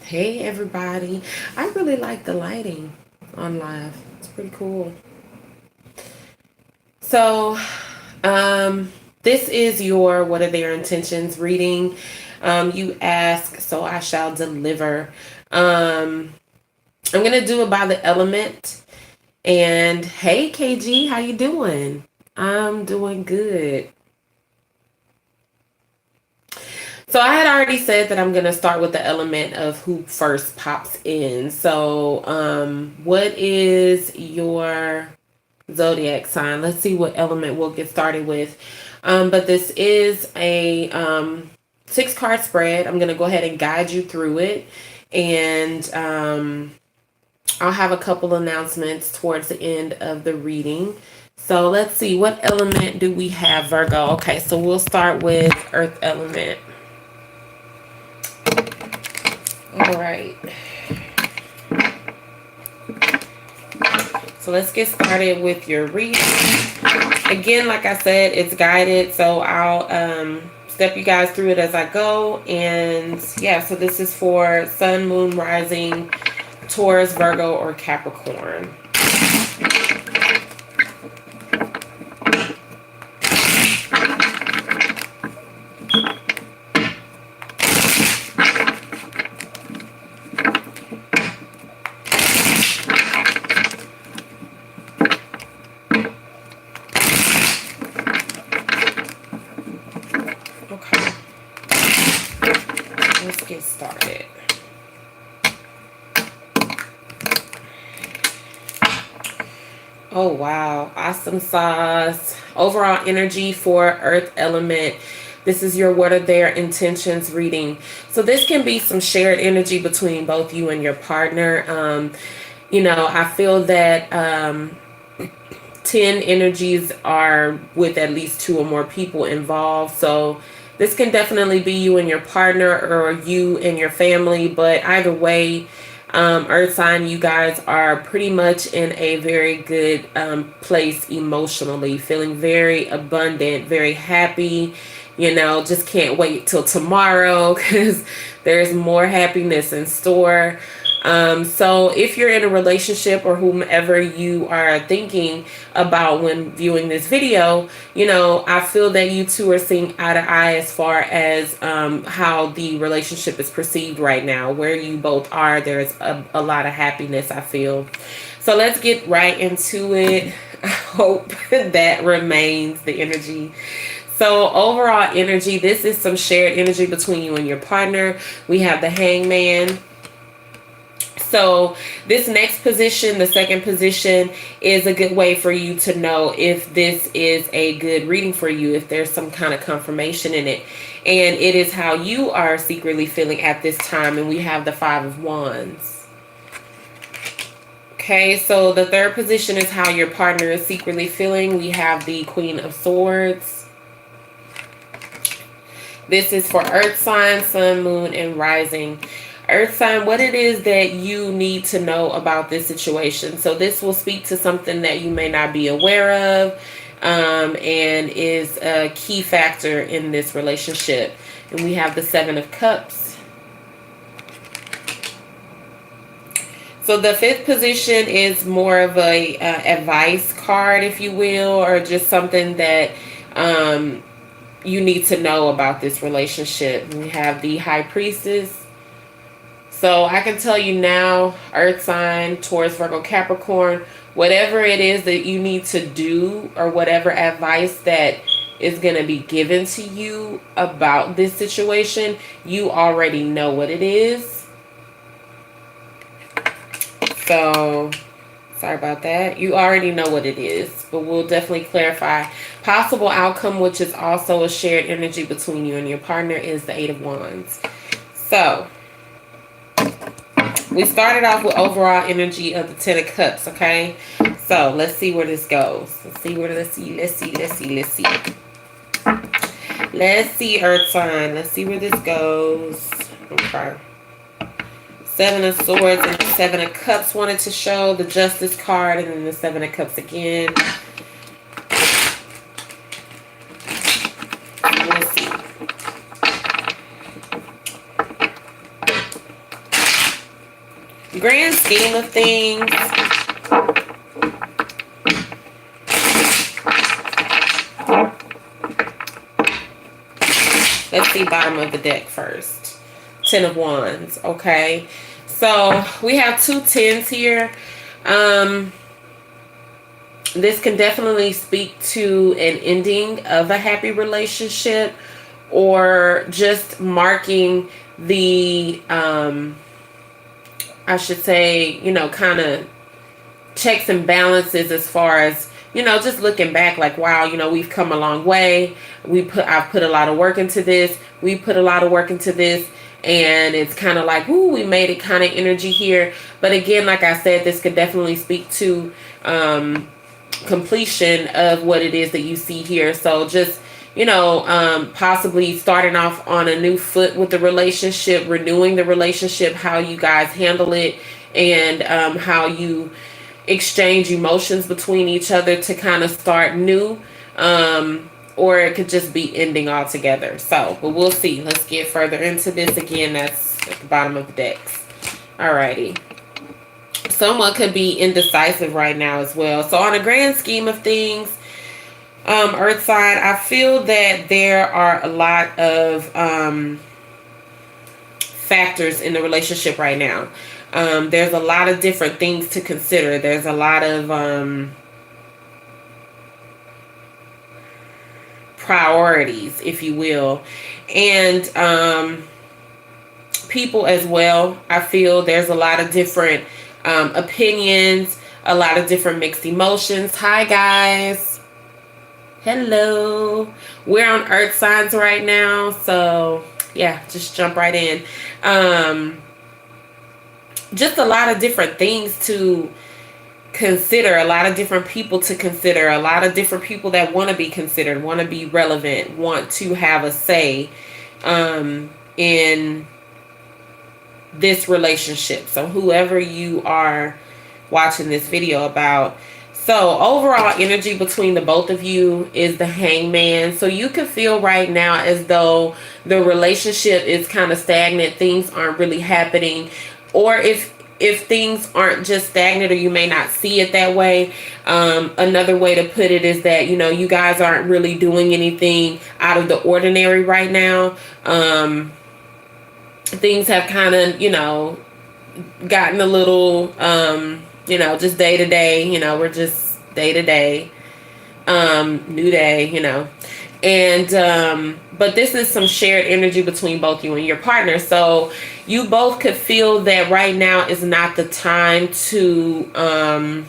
Hey everybody. I really like the lighting on live. It's pretty cool. So, this is your what are their intentions reading. You ask, so I shall deliver. I'm gonna do it by the element. And hey KG, how you doing? I'm doing good. So I had already said that I'm gonna start with the element of who first pops in. So, what is your zodiac sign? Let's see what element we'll get started with. But this is a 6 card spread. I'm gonna go ahead and guide you through it, and I'll have a couple announcements towards the end of the reading. So let's see, what element do we have, Virgo? Okay, so we'll start with Earth element. All right. So let's get started with your reading. Again, like I said, it's guided, so I'll step you guys through it as I go. And yeah, so this is for Sun, Moon, Rising, Taurus, Virgo, or Capricorn. Okay, let's get started. Oh wow, awesome sauce. Overall energy for Earth element. This is your what are their intentions reading. So this can be some shared energy between both you and your partner. I feel that 10 energies are with at least 2 or more people involved. So this can definitely be you and your partner or you and your family. But either way, Earth sign, you guys are pretty much in a very good place emotionally, feeling very abundant, very happy. Just can't wait till tomorrow because there's more happiness in store. So if you're in a relationship or whomever you are thinking about when viewing this video, I feel that you two are seeing eye to eye as far as how the relationship is perceived right now. Where you both are, there's a lot of happiness, I feel. So let's get right into it. I hope that remains the energy. So overall energy, this is some shared energy between you and your partner. We have the Hangman. So this next position, the second position, is a good way for you to know if this is a good reading for you, if there's some kind of confirmation in it. And it is how you are secretly feeling at this time. And we have the Five of Wands. Okay, so the third position is how your partner is secretly feeling. We have the Queen of Swords. This is for Earth sign, Sun, Moon, and Rising. Earth sign, what it is that you need to know about this situation. So this will speak to something that you may not be aware of, and is a key factor in this relationship. And we have the Seven of Cups. So the fifth position is more of a advice card, if you will, or just something that you need to know about this relationship. We have the High Priestess. So I can tell you now, Earth sign, Taurus, Virgo, Capricorn, whatever it is that you need to do or whatever advice that is going to be given to you about this situation, you already know what it is. So, sorry about that. You already know what it is, but we'll definitely clarify. Possible outcome, which is also a shared energy between you and your partner, is the Eight of Wands. So, we started off with overall energy of the Ten of Cups, okay? So, let's see where this goes. Let's see, Earth sign. Let's see where this goes. Okay. Seven of Swords and the Seven of Cups wanted to show the Justice card, and then the Seven of Cups again. Let's see. grand scheme of things, let's see bottom of the deck first. 10 of Wands. Okay. So we have 2 10s here. This can definitely speak to an ending of a happy relationship, or just marking the, I should say, you know, kind of checks and balances as far as, you know, just looking back like, wow, you know, we've come a long way. I've put a lot of work into this. We put a lot of work into this. And it's kind of like, ooh, we made it kind of energy here. But again, like I said, this could definitely speak to completion of what it is that you see here. So just, you know, possibly starting off on a new foot with the relationship, renewing the relationship, how you guys handle it, and how you exchange emotions between each other to kind of start new. Or it could just be ending altogether. So, but we'll see. Let's get further into this. Again, that's at the bottom of the decks. Alrighty. Someone could be indecisive right now as well. So on a grand scheme of things, Earth sign, I feel that there are a lot of factors in the relationship right now. There's a lot of different things to consider. There's a lot of priorities, if you will, and people as well. I feel there's a lot of different opinions, a lot of different mixed emotions. Hi guys, hello. We're on Earth signs right now, so yeah, just jump right in. Just a lot of different things to consider, a lot of different people to consider, a lot of different people that want to be considered, want to be relevant, want to have a say in this relationship. So whoever you are watching this video about. So overall energy between the both of you is the Hangman. So you can feel right now as though the relationship is kind of stagnant. Things aren't really happening. Or if things aren't just stagnant, or you may not see it that way, another way to put it is that, you know, you guys aren't really doing anything out of the ordinary right now. Things have kind of, you know, gotten a little, you know, just day to day, you know, we're just day to day, new day, you know, and, but this is some shared energy between both you and your partner. So you both could feel that right now is not the time to,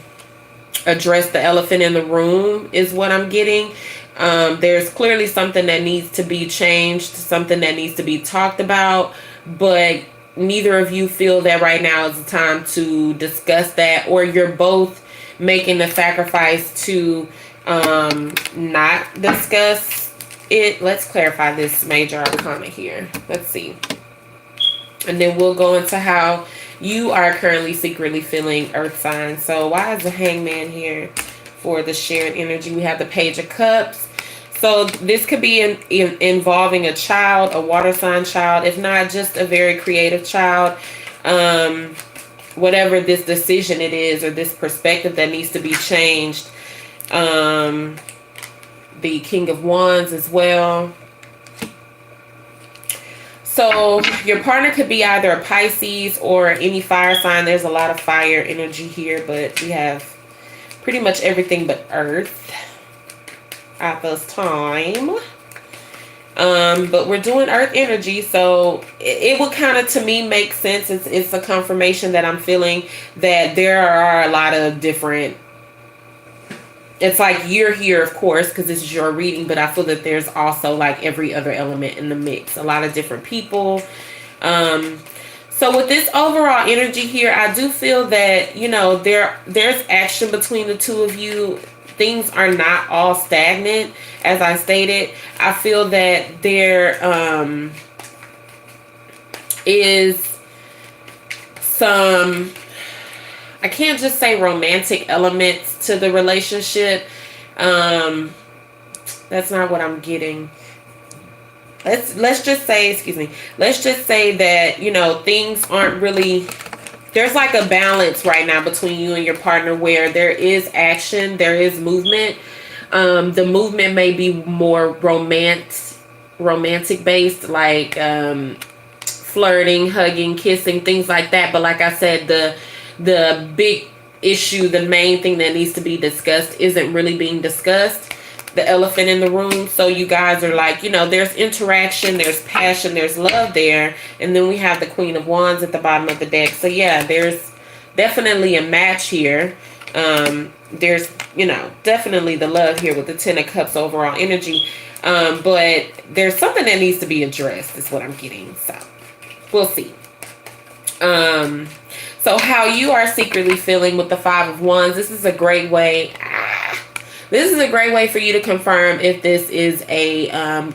address the elephant in the room is what I'm getting. There's clearly something that needs to be changed, something that needs to be talked about, but neither of you feel that right now is the time to discuss that, or you're both making the sacrifice to not discuss it. Let's clarify this major arcana here. Let's see. And then we'll go into how you are currently secretly feeling, Earth sign. So why is the Hangman here for the shared energy? We have the Page of Cups. So this could be involving a child, a water sign child, if not just a very creative child. Whatever this decision it is, or this perspective that needs to be changed. The King of Wands as well. So your partner could be either a Pisces or any fire sign. There's a lot of fire energy here, but we have pretty much everything but Earth at this time. But we're doing Earth energy, so it would kind of, to me, make sense. It's a confirmation that I'm feeling that there are a lot of different, it's like you're here, of course, because this is your reading, but I feel that there's also like every other element in the mix. A lot of different people. So with this overall energy here, I do feel that, you know, there's action between the two of you. Things are not all stagnant, as I stated. I feel that there is some, I can't just say romantic elements to the relationship. That's not what I'm getting. Let's just say, excuse me, let's just say that, you know, things aren't really there's like a balance right now between you and your partner where there is action, there is movement. The movement may be more romantic based, like flirting, hugging, kissing, things like that. But like I said, the big issue, the main thing that needs to be discussed isn't really being discussed. The elephant in the room. So you guys are like, there's interaction, there's passion, there's love there. And then we have the Queen of Wands at the bottom of the deck. So yeah, there's definitely a match here. There's, definitely the love here with the Ten of Cups overall energy. But there's something that needs to be addressed is what I'm getting. So we'll see. So how you are secretly feeling with the Five of Wands, this is a great way. This is a great way for you to confirm if this is a,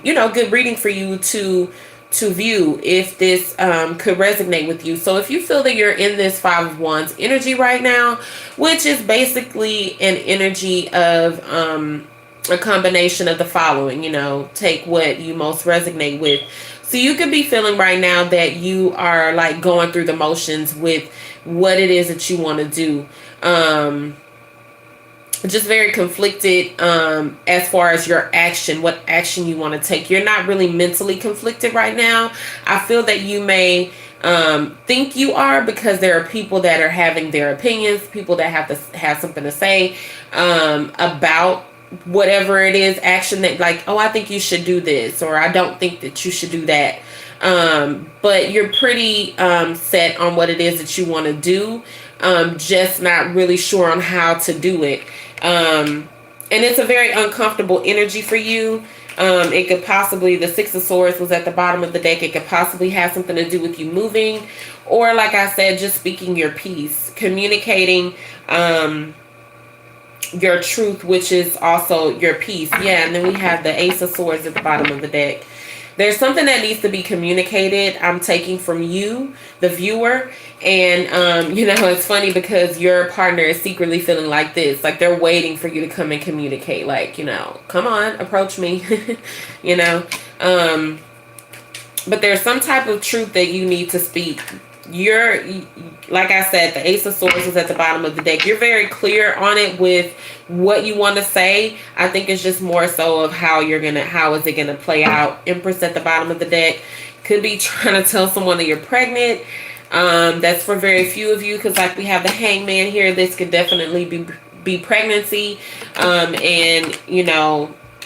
good reading for you to view, if this could resonate with you. So if you feel that you're in this Five of Wands energy right now, which is basically an energy of a combination of the following, take what you most resonate with. So you could be feeling right now that you are like going through the motions with what it is that you want to do. Just very conflicted as far as your action, what action you want to take. You're not really mentally conflicted right now. I feel that you may think you are, because there are people that are having their opinions, people that have something to say about whatever it is, action that like, oh, I think you should do this, or I don't think that you should do that. But you're pretty set on what it is that you want to do, just not really sure on how to do it. And it's a very uncomfortable energy for you. It could possibly, the Six of Swords was at the bottom of the deck. It could possibly have something to do with you moving, or like I said, just speaking your piece, communicating your truth, which is also your peace. Yeah, and then we have the Ace of Swords at the bottom of the deck. There's something that needs to be communicated, I'm taking from you, the viewer. And, it's funny because your partner is secretly feeling like this. Like they're waiting for you to come and communicate. Like, come on, approach me, But there's some type of truth that you need to speak. You're, like I said, the Ace of Swords is at the bottom of the deck. You're very clear on it with what you want to say. I think it's just more so of how is it gonna play out. Empress at the bottom of the deck could be trying to tell someone that you're pregnant. That's for very few of you, because like we have the Hangman here. This could definitely be pregnancy. And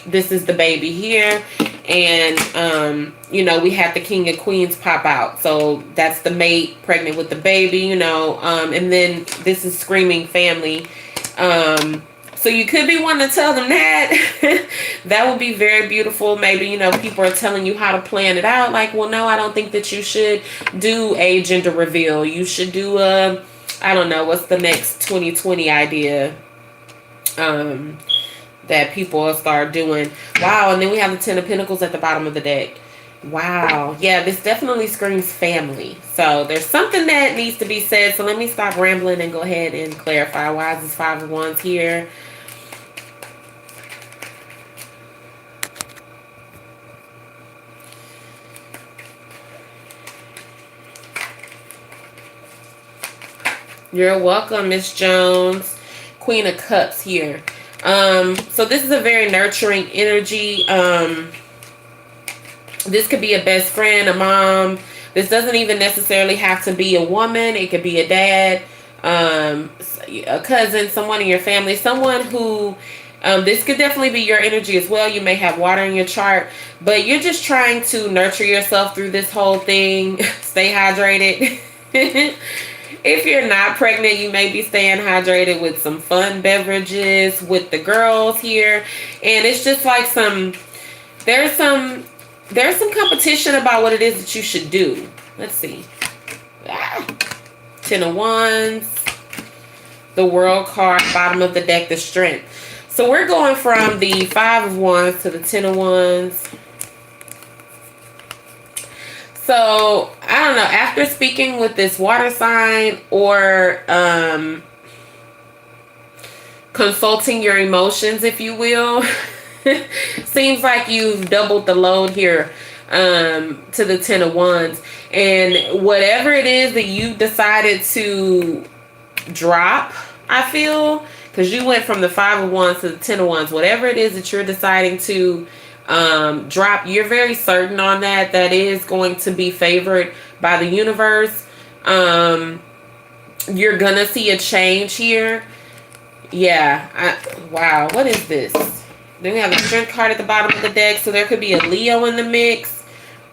this is the baby here. And, we have the King of Queens pop out. So that's the mate pregnant with the baby, and then this is screaming family. So you could be wanting to tell them that. That would be very beautiful. Maybe, people are telling you how to plan it out. Like, well, no, I don't think that you should do a gender reveal. You should do I don't know, what's the next 2020 idea? That people will start doing. Wow, and then we have the Ten of Pentacles at the bottom of the deck. Wow. Yeah, this definitely screams family. So there's something that needs to be said. So let me stop rambling and go ahead and clarify. Why is this Five of Wands here? You're welcome, Miss Jones. Queen of Cups here. So this is a very nurturing energy. This could be a best friend, a mom. This doesn't even necessarily have to be a woman. It could be a dad, a cousin, someone in your family, someone who, this could definitely be your energy as well. You may have water in your chart, but you're just trying to nurture yourself through this whole thing. Stay hydrated. If you're not pregnant, you may be staying hydrated with some fun beverages with the girls here. And it's just like there's some competition about what it is that you should do. Let's see. Ten of Wands. The World card, bottom of the deck, the Strength. So we're going from the Five of Wands to the Ten of Wands. So, I don't know, after speaking with this water sign or consulting your emotions, if you will, seems like you've doubled the load here. to the Ten of Wands. And whatever it is that you decided to drop, I feel, because you went from the Five of Wands to the Ten of Wands, whatever it is that you're deciding to drop, you're very certain on that. That is going to be favored by the universe. You're gonna see a change here. Yeah. Wow. What is this? Then we have the Strength card at the bottom of the deck. So there could be a Leo in the mix,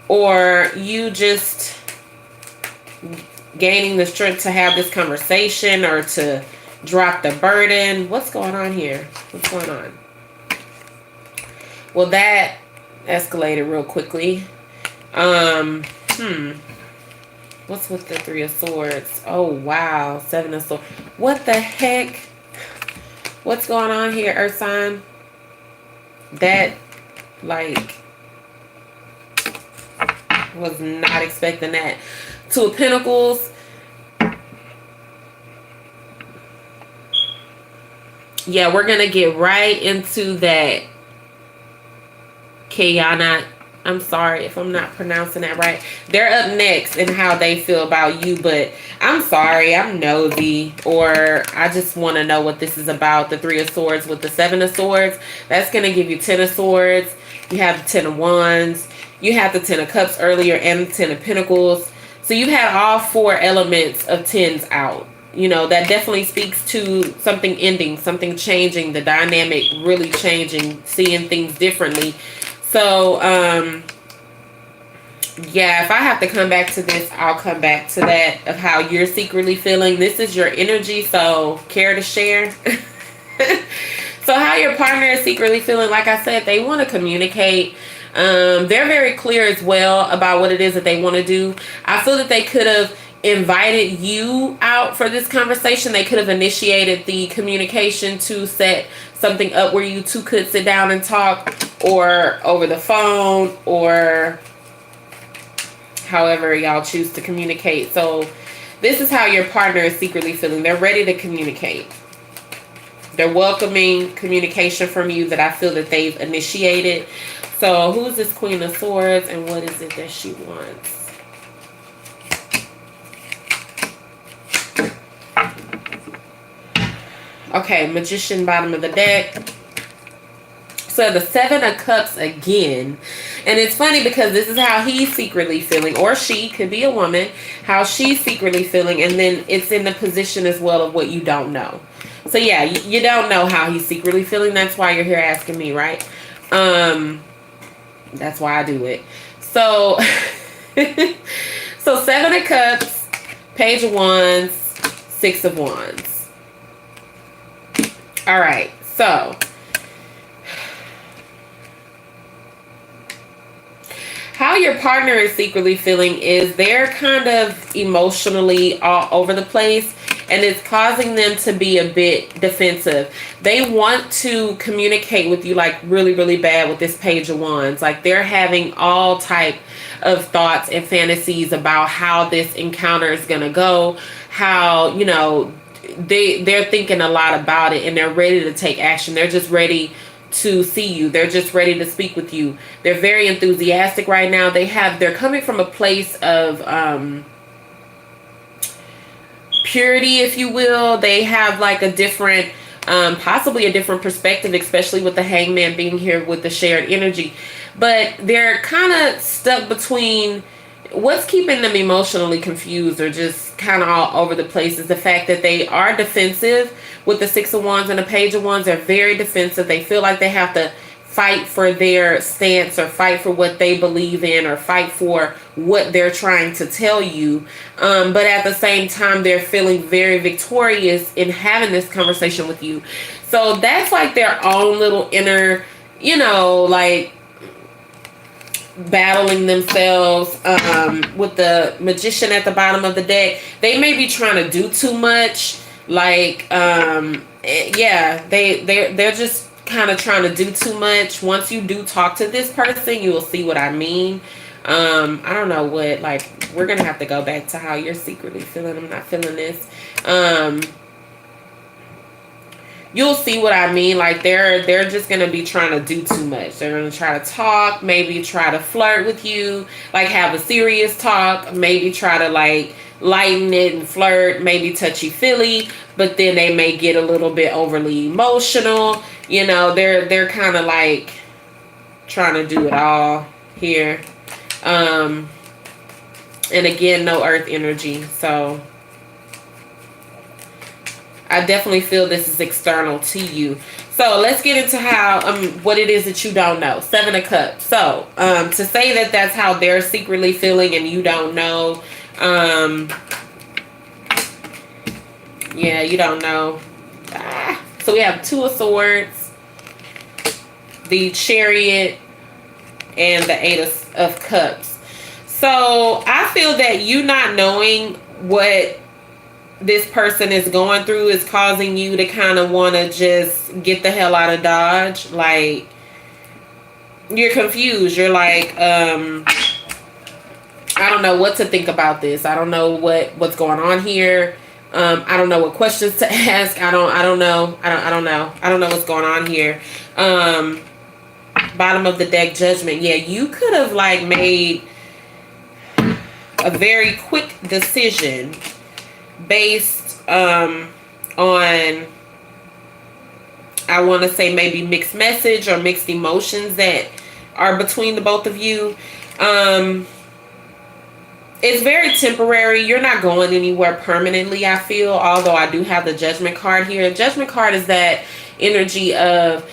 or you just gaining the strength to have this conversation or to drop the burden. What's going on here? What's going on? Well, that escalated real quickly. What's with the Three of Swords? Oh, wow. Seven of Swords. What the heck? What's going on here, Earth sign? That, like, was not expecting that. Two of Pentacles. Yeah, we're going to get right into that. Kayana. I'm sorry if I'm not pronouncing that right. They're up next in how they feel about you, but I'm sorry, I'm nosy, or I just want to know what this is about. The Three of Swords with the Seven of Swords, that's going to give you Ten of Swords. You have the Ten of Wands. You have the Ten of Cups earlier and the Ten of Pentacles. So you had all four elements of tens out. You know, that definitely speaks to something ending, something changing, the dynamic really changing, seeing things differently. So, yeah, if I have to come back to this, I'll come back to that of how you're secretly feeling. This is your energy, so care to share? So how your partner is secretly feeling, like I said, they want to communicate. They're very clear as well about what it is that they want to do. I feel that they could have invited you out for this conversation. They could have initiated the communication to set something up where you two could sit down and talk, or over the phone, or however y'all choose to communicate. So this is how your partner is secretly feeling. They're ready to communicate. They're welcoming communication from you that I feel that they've initiated. So who's this Queen of Swords, and what is it that she wants? Okay, Magician, bottom of the deck. So the Seven of Cups again. And it's funny because this is how he's secretly feeling, or she, could be a woman, how she's secretly feeling, and then it's in the position as well of what you don't know. So yeah, you don't know how he's secretly feeling. That's why you're here asking me, right? That's why I do it. So, so Seven of Cups, Page of Wands, Six of Wands. All right, so how your partner is secretly feeling is they're kind of emotionally all over the place, and it's causing them to be a bit defensive. They want to communicate with you like really, really bad with this Page of Wands. Like they're having all type of thoughts and fantasies about how this encounter is going to go, how, you know, they're thinking a lot about it, and they're ready to take action. They're just ready to see you. They're just ready to speak with you. They're very enthusiastic right now. They're coming from a place of purity, if you will. They have like a different, possibly a different perspective, especially with the Hangman being here with the shared energy. But they're kind of stuck between what's keeping them emotionally confused or just kind of all over the place is the fact that they are defensive with the Six of Wands and the Page of Wands. They're very defensive. They feel like they have to fight for their stance, or fight for what they believe in, or fight for what they're trying to tell you. But at the same time, they're feeling very victorious in having this conversation with you. So that's like their own little inner, you know, like battling themselves. With the Magician at the bottom of the deck, they may be trying to do too much. Like, yeah, they're just kind of trying to do too much. Once you do talk to this person, you will see what I mean. I don't know what, like, we're gonna have to go back to how you're secretly feeling. I'm not feeling this. you'll see what I mean. Like they're just gonna be trying to do too much. They're gonna try to talk, maybe try to flirt with you, like have a serious talk, maybe try to like lighten it and flirt, maybe touchy feely, but then they may get a little bit overly emotional. You know, they're kind of like trying to do it all here. And again, no earth energy. So I definitely feel this is external to you. So let's get into how what it is that you don't know. 7 of Cups. So to say that that's how they're secretly feeling and you don't know. Yeah, you don't know. So we have 2 of Swords, the Chariot, and the 8 of Cups. So I feel that you not knowing what this person is going through is causing you to kind of want to just get the hell out of Dodge. Like, you're confused. You're like, I don't know what to think about this. I don't know what's going on here. I don't know what questions to ask. I don't know. I don't know what's going on here. Bottom of the deck, Judgment. Yeah, you could have like made a very quick decision based on, I want to say maybe mixed message or mixed emotions that are between the both of you. It's very temporary. You're not going anywhere permanently, I feel, although I do have the Judgment card here. The Judgment card is that energy of,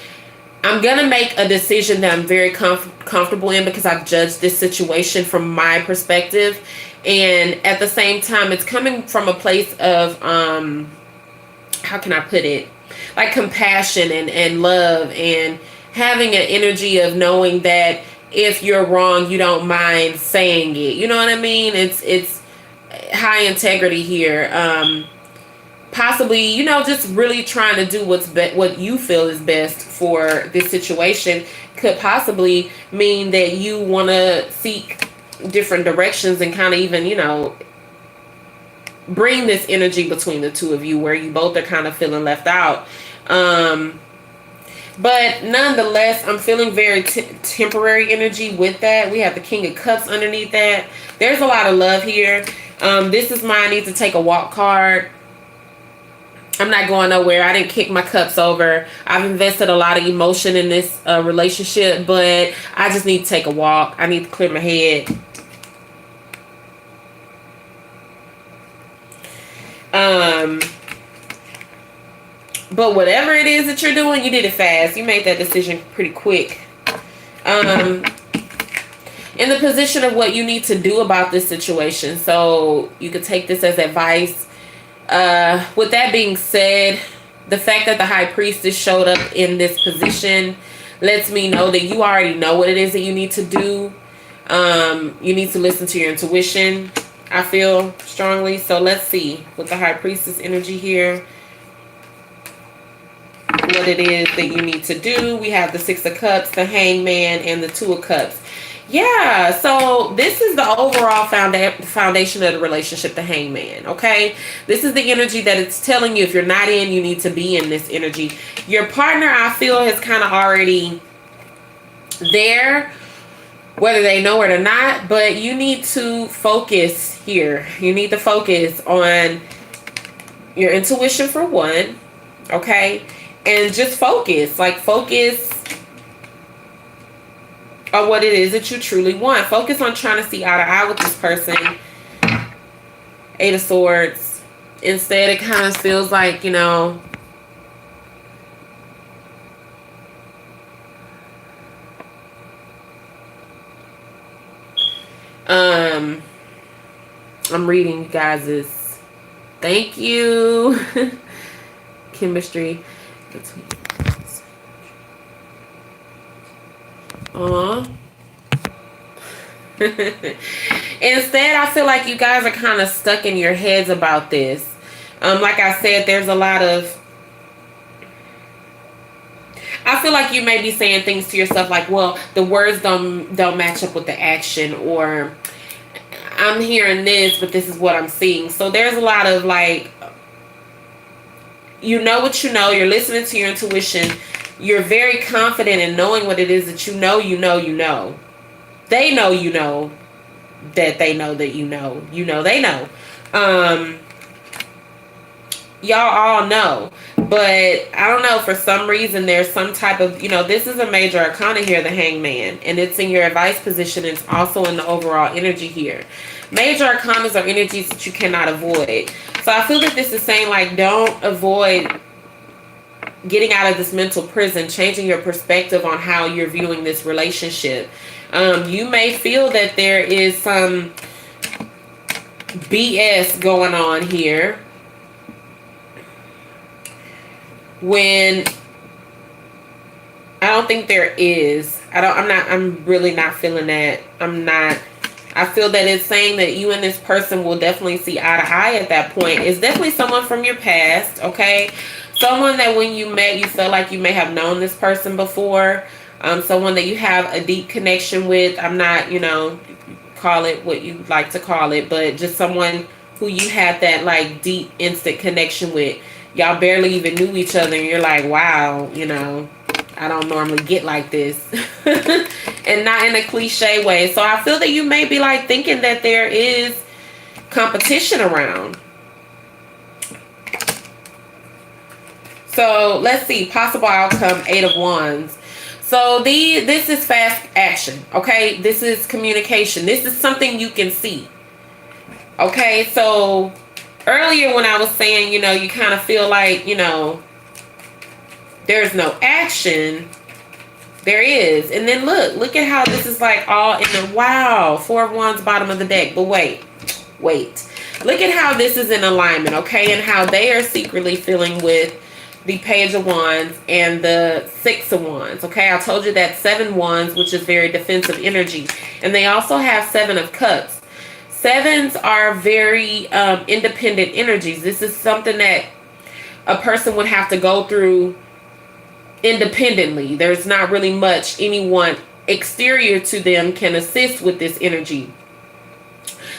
I'm going to make a decision that I'm very comfortable in because I've judged this situation from my perspective. And at the same time, it's coming from a place of, how can I put it? Like compassion and love, and having an energy of knowing that if you're wrong, you don't mind saying it. You know what I mean? It's high integrity here. Possibly, you know, just really trying to do what you feel is best for this situation. Could possibly mean that you want to seek different directions and kind of even, you know, bring this energy between the two of you where you both are kind of feeling left out. But nonetheless, I'm feeling very temporary energy with that. We have the King of Cups underneath that. There's a lot of love here. This is my I need to take a walk card. I'm not going nowhere. I didn't kick my cups over. I've invested a lot of emotion in this relationship, but I just need to take a walk. I need to clear my head. But whatever it is that you're doing, you did it fast. You made that decision pretty quick. In the position of what you need to do about this situation. So you could take this as advice. With that being said, the fact that the High Priestess showed up in this position lets me know that you already know what it is that you need to do. You need to listen to your intuition, I feel strongly. So let's see with the High Priestess energy here, what it is that you need to do. We have the 6 of Cups, the Hangman, and the 2 of Cups. Yeah, so this is the overall foundation of the relationship, the Hangman, okay? This is the energy that it's telling you if you're not in, you need to be in this energy. Your partner, I feel, has kind of already there, whether they know it or not, but you need to focus here. You need to focus on your intuition for one, okay? And just focus, like focus on what it is that you truly want. Focus on trying to see eye to eye with this person. 8 of Swords. Instead, it kind of feels like, you know, I'm reading you guys'. Thank you. Chemistry between. Instead, I feel like you guys are kind of stuck in your heads about this. Like I said, there's a lot of, I feel like you may be saying things to yourself like, well, the words don't match up with the action, or I'm hearing this, but this is what I'm seeing. So there's a lot of like you know what you know. You're listening to your intuition. You're very confident in knowing what it is that you know, you know, you know. They know you know that they know that you know. You know they know. Y'all all know. But I don't know, for some reason there's some type of, this is a major arcana here, the Hangman, and it's in your advice position. It's also in the overall energy here. Major arcanas are energies that you cannot avoid. So I feel that this is saying, like, don't avoid getting out of this mental prison, changing your perspective on how you're viewing this relationship. You may feel that there is some BS going on here, when I don't think there is. I'm really not feeling that. I feel that it's saying that you and this person will definitely see eye to eye at that point. It's definitely someone from your past, okay? Someone that when you met, you felt like you may have known this person before. Someone that you have a deep connection with. I'm not, call it what you like to call it, but just someone who you had that, like, deep, instant connection with. Y'all barely even knew each other, and you're like, wow, I don't normally get like this. And not in a cliche way. So I feel that you may be, like, thinking that there is competition around. So let's see. Possible outcome, 8 of Wands. So this is fast action, okay? This is communication. This is something you can see. Okay, so earlier when I was saying, you kind of feel like, there's no action. There is. And then look at how this is, like, all in the, wow, 4 of Wands, bottom of the deck. But wait. Look at how this is in alignment, okay? And how they are secretly feeling with the Page of Wands and the 6 of Wands, okay? I told you that 7 Wands, which is very defensive energy. And they also have 7 of Cups. 7s are very independent energies. This is something that a person would have to go through independently. There's not really much anyone exterior to them can assist with this energy.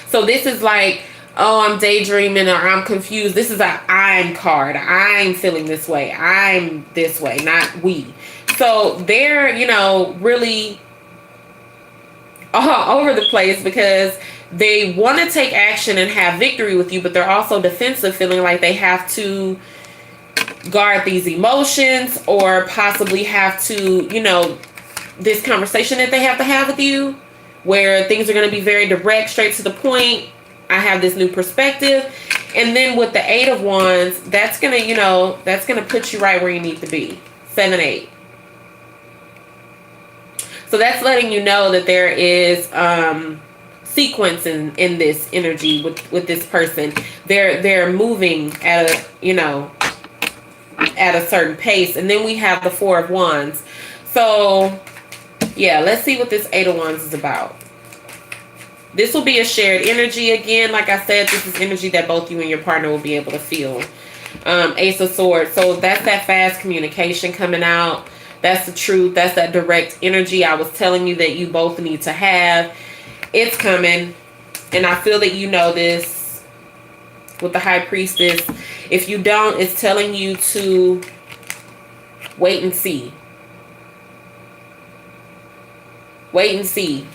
So this is like, oh, I'm daydreaming, or I'm confused. This is a I'm card. I'm feeling this way. I'm this way, not we. So they're, really all over the place because they want to take action and have victory with you, but they're also defensive, feeling like they have to guard these emotions, or possibly have to, this conversation that they have to have with you, where things are going to be very direct, straight to the point. I have this new perspective. And then with the 8 of Wands, that's going to, that's going to put you right where you need to be. 7, 8. So that's letting you know that there is sequence in this energy with this person. They're moving at a, at a certain pace. And then we have the 4 of Wands. So yeah, let's see what this 8 of Wands is about. This will be a shared energy again. Like I said, this is energy that both you and your partner will be able to feel. Ace of Swords. So that's that fast communication coming out. That's the truth. That's that direct energy I was telling you that you both need to have. It's coming. And I feel that you know this with the High Priestess. If you don't, it's telling you to wait and see. Wait and see.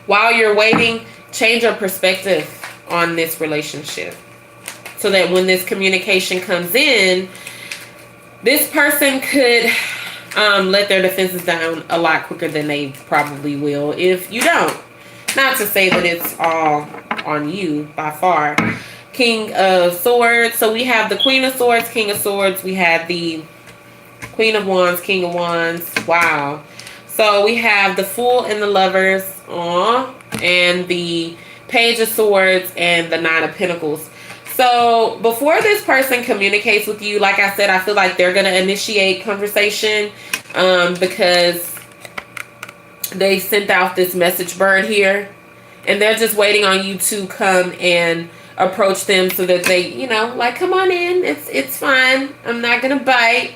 While you're waiting, change your perspective on this relationship. So that when this communication comes in, this person could let their defenses down a lot quicker than they probably will if you don't. Not to say that it's all on you by far. King of Swords. So we have the Queen of Swords, King of Swords. We have the Queen of Wands, King of Wands. Wow. So we have the Fool and the Lovers, and the Page of Swords and the 9 of Pentacles. So before this person communicates with you, like I said, I feel like they're going to initiate conversation because they sent out this message bird here, and they're just waiting on you to come and approach them so that they, like, come on in. It's fine. I'm not going to bite,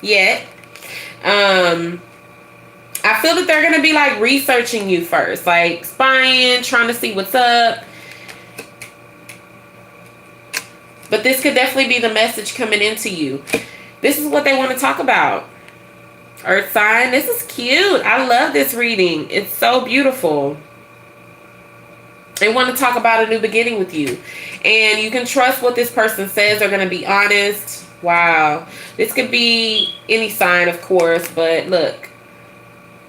yet. I feel that they're going to be, like, researching you first, like spying, trying to see what's up. But this could definitely be the message coming into you. This is what they want to talk about. Earth sign, this is cute. I love this reading. It's so beautiful. They want to talk about a new beginning with you. And you can trust what this person says. They're going to be honest. Wow. This could be any sign, of course. But look,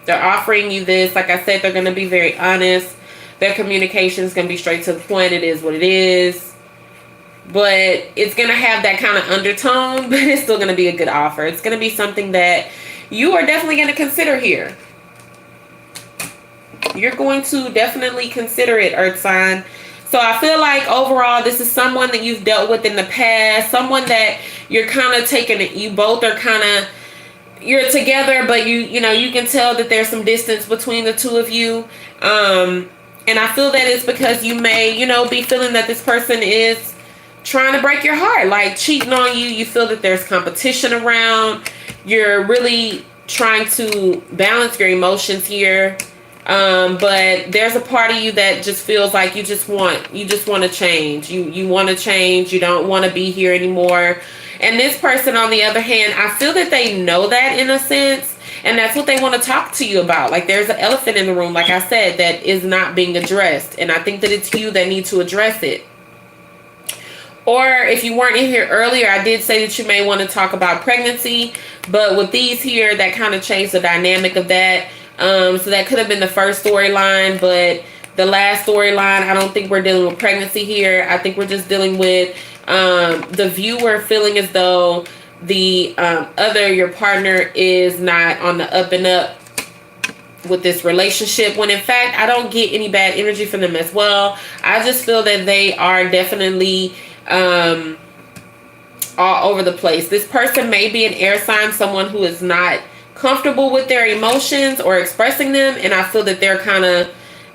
they're offering you this. Like I said, they're going to be very honest. Their communication is going to be straight to the point. It is what it is. But it's going to have that kind of undertone. But it's still going to be a good offer. It's going to be something that you are definitely going to consider here. You're going to definitely consider it, Earth sign. So I feel like overall, this is someone that you've dealt with in the past. Someone that you're kind of taking it. You both are kind of, you're together, but you know, you can tell that there's some distance between the two of you. And I feel that it's because you may, you know, be feeling that this person is trying to break your heart, like cheating on you. You feel that there's competition around. You're really trying to balance your emotions here. But there's a part of you that just feels like you just want to change. You want to change. You don't want to be here anymore. And this person, on the other hand, I feel that they know that in a sense. And that's what they want to talk to you about. Like, there's an elephant in the room, like I said, that is not being addressed. And I think that it's you that need to address it. Or if you weren't in here earlier, I did say that you may want to talk about pregnancy. But with these here, that kind of changed the dynamic of that. So that could have been the first storyline. But the last storyline, I don't think we're dealing with pregnancy here. I think we're just dealing with the viewer feeling as though the your partner is not on the up and up with this relationship, when in fact I don't get any bad energy from them as well. I just feel that they are definitely all over the place. This person may be an air sign, someone who is not comfortable with their emotions or expressing them, and I feel that they're kind of,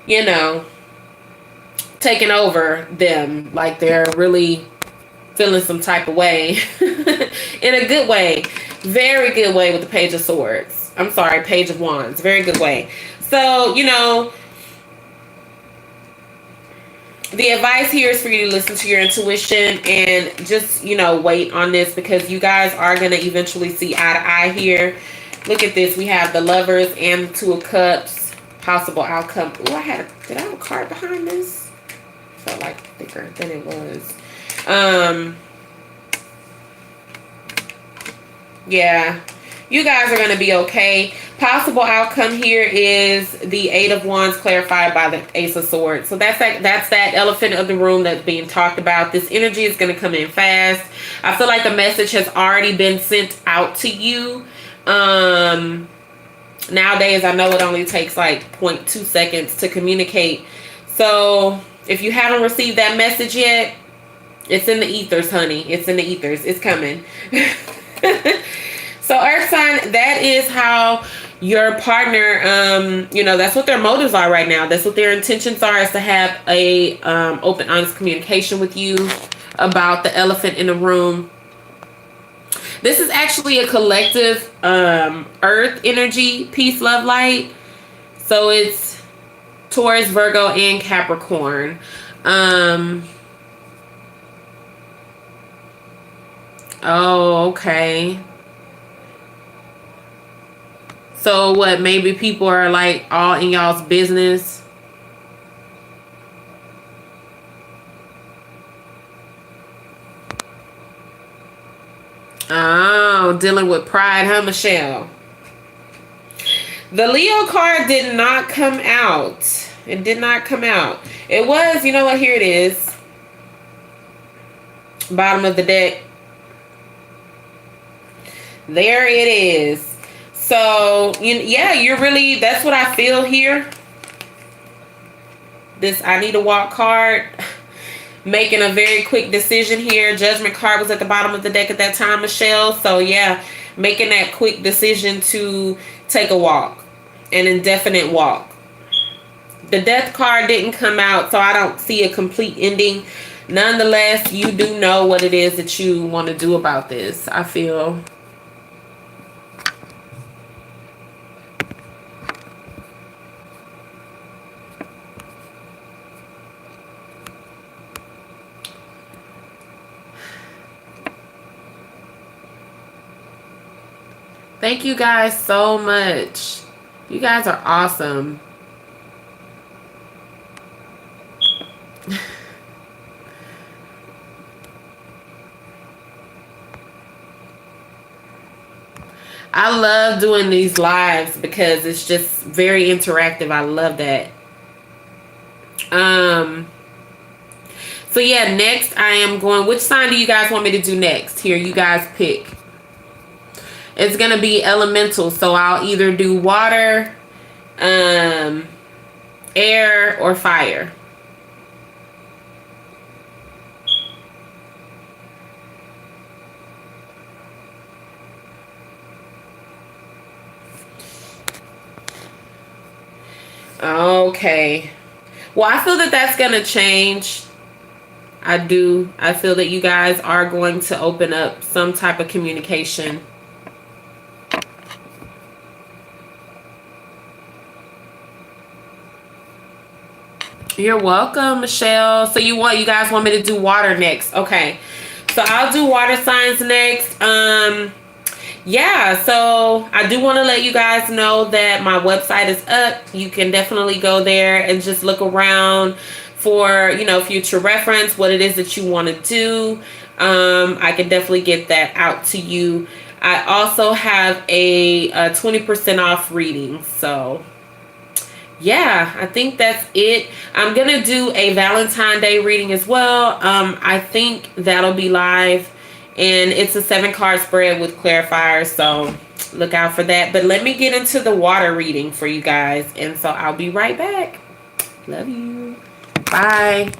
you know, taking over them, like they're really feeling some type of way in a good way, very good way with the Page of Swords. I'm sorry, Page of Wands, very good way. So, you know, the advice here is for you to listen to your intuition and just, you know, wait on this, because you guys are going to eventually see eye to eye here. Look at this. We have the Lovers and the Two of Cups. Possible outcome. Oh, did I have a card behind this? Felt like thicker than it was. Yeah, you guys are going to be okay. Possible outcome here is the Eight of Wands clarified by the Ace of Swords. So that's that elephant of the room that's being talked about. This energy is going to come in fast. I feel like the message has already been sent out to you. Nowadays, I know it only takes like 0.2 seconds to communicate. So if you haven't received that message yet, it's in the ethers, honey. It's in the ethers. It's coming. So Earth sign, that is how your partner, you know, that's what their motives are right now. That's what their intentions are, is to have a open, honest communication with you about the elephant in the room. This is actually a collective earth energy, peace, love, light. So it's Taurus, Virgo, and Capricorn. Oh, okay. So what, maybe people are like all in y'all's business? Oh, dealing with pride, huh, Michelle? The Leo card did not come out. It did not come out. It was, you know what, here it is. Bottom of the deck. There it is. So, yeah, you're really, that's what I feel here. This I need to walk card. Making a very quick decision here. Judgment card was at the bottom of the deck at that time, Michelle. So, yeah, making that quick decision to take a walk. An indefinite walk. The death card didn't come out, so I don't see a complete ending. Nonetheless, you do know what it is that you want to do about this, I feel. Thank you guys so much. You guys are awesome. I love doing these lives because it's just very interactive. I love that. So yeah, next I am going, which sign do you guys want me to do next? Here, you guys pick. It's going to be elemental. So I'll either do water, air, or fire. Okay. Well, I feel that that's going to change. I do. I feel that you guys are going to open up some type of communication. You're welcome, Michelle. So you guys want me to do water next? Okay. So I'll do water signs next. Yeah, so I do want to let you guys know that my website is up. You can definitely go there and just look around for, future reference, what it is that you want to do. I can definitely get that out to you. I also have a 20% off reading. So yeah, I think that's it. I'm going to do a Valentine's Day reading as well. I think that'll be live. And it's a 7-card spread with clarifiers, so look out for that. But let me get into the water reading for you guys. And so I'll be right back. Love you. Bye.